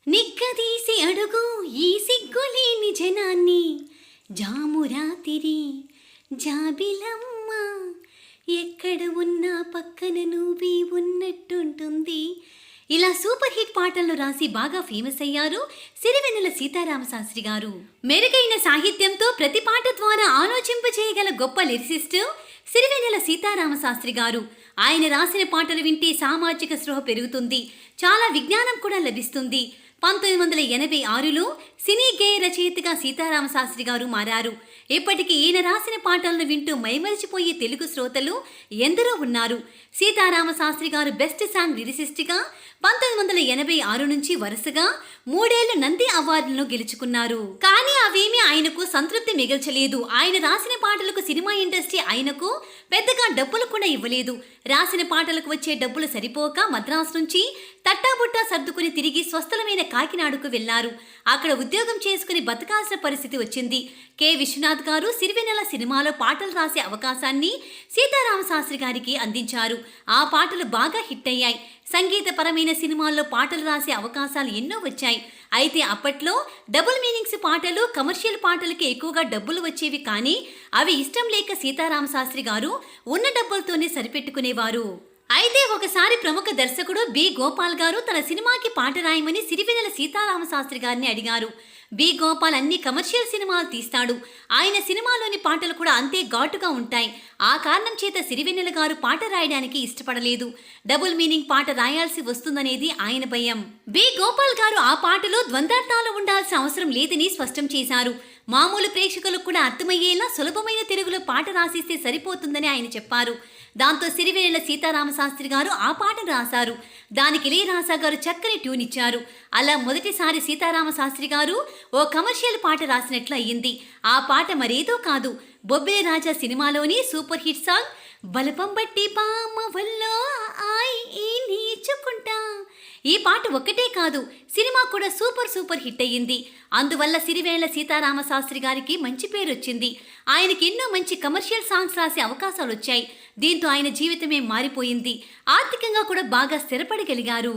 నిగ్గదీసి అడుగు ఈ సిగ్గులేని జనాన్ని, జామురాతిరి జాబిలమ్మ ఎక్కడ ఉన్నా పక్కన నువ్వే ఉన్నట్టుంటుంది. ఇలా సూపర్ హిట్ పాటలను రాసి బాగా ఫేమస్ అయ్యారు సిరివెన్నెల సీతారామశాస్త్రి గారు. మెరుగైన సాహిత్యంతో ప్రతి పాట ద్వారా ఆలోచింపచేయగల గొప్ప లిరిసిస్ట్ సిరివెన్నెల సీతారామశాస్త్రి గారు. ఆయన రాసిన పాటలు వింటే సామాజిక స్పృహ పెరుగుతుంది, చాలా విజ్ఞానం కూడా లభిస్తుంది. 1986లో సినీ గేయ రచయితగా సీతారామశాస్త్రి గారు మారారు. ఇప్పటికీ ఈయన రాసిన పాటలను వింటూ మైమరిచిపోయే తెలుగు శ్రోతలు ఎందరో ఉన్నారు. సీతారామశాస్త్రి గారు బెస్ట్ సాంగ్ లిరిసిస్ట్గా 1986 నుంచి వరుసగా 3 ఏళ్లు నంది అవార్డులను గెలుచుకున్నారు. కానీ అవేమీ ఆయనకు సంతృప్తి మిగల్చలేదు. ఆయన రాసిన పాటలకు సినిమా ఇండస్ట్రీ ఆయనకు పెద్దగా డబ్బులు కూడా ఇవ్వలేదు. రాసిన పాటలకు వచ్చే డబ్బులు సరిపోక మద్రాసు నుంచి తట్టాబుట్టా సర్దుకుని తిరిగి స్వస్థలమైన కాకినాడకు వెళ్లారు. అక్కడ ఉద్యోగం చేసుకుని బతకాల్సిన పరిస్థితి వచ్చింది. కె విశ్వనాథ్ గారు సిరివెన్నెల సినిమాలో పాటలు రాసే అవకాశాన్ని సీతారామశాస్త్రి గారికి అందించారు. ఆ పాటలు బాగా హిట్ అయ్యాయి. సంగీతపరమైన సినిమాల్లో పాటలు రాసే అవకాశాలు ఎన్నో వచ్చాయి. అయితే అప్పట్లో డబుల్ మీనింగ్స్ పాటలు, కమర్షియల్ పాటలకి ఎక్కువగా డబ్బులు వచ్చేవి. కానీ అవి ఇష్టం లేక సీతారామశాస్త్రి గారు ఉన్న డబ్బులతోనే సరిపెట్టుకునేవారు. అయితే ఒకసారి ప్రముఖ దర్శకుడు బి గోపాల్ గారు తన సినిమాకి పాట రాయమని సిరివెన్నెల సీతారామశాస్త్రి గారిని అడిగారు. బి గోపాల్ అన్ని కమర్షియల్ సినిమాలు తీస్తాడు. ఆయన సినిమాలోని పాటలు కూడా అంతే ఘాటుగా ఉంటాయి. ఆ కారణం చేత సిరివెన్నెల గారు పాట రాయడానికి ఇష్టపడలేదు. డబుల్ మీనింగ్ పాట రాయాల్సి వస్తుందనేది ఆయన భయం. బి గోపాల్ గారు ఆ పాటలో ద్వంద్వార్థాలు ఉండాల్సిన అవసరం లేదని స్పష్టం చేశారు. మామూలు ప్రేక్షకులకు కూడా అర్థమయ్యేలా సులభమైన తెలుగులో పాట రాసిస్తే సరిపోతుందని ఆయన చెప్పారు. దాంతో సిరివెన్నెల సీతారామశాస్త్రి గారు ఆ పాటను రాశారు. దానికి ఇళయరాజా గారు చక్కని ట్యూన్ ఇచ్చారు. అలా మొదటిసారి సీతారామశాస్త్రి గారు ఓ కమర్షియల్ పాట రాసినట్లు అయ్యింది. ఆ పాట మరేదో కాదు, బొబ్బిలి రాజా సినిమాలోని సూపర్ హిట్ సాంగ్ బలపం బట్టి పామ వల్లో ఆయి నీచుకుంటా. ఈ పాట ఒక్కటే కాదు, సినిమా కూడా సూపర్ హిట్ అయ్యింది. అందువల్ల సిరివెన్నెల సీతారామశాస్త్రి గారికి మంచి పేరు వచ్చింది. ఆయనకి ఎన్నో మంచి కమర్షియల్ సాంగ్స్ రాసే అవకాశాలు వచ్చాయి. దీంతో ఆయన జీవితమే మారిపోయింది. ఆర్థికంగా కూడా బాగా స్థిరపడగలిగారు.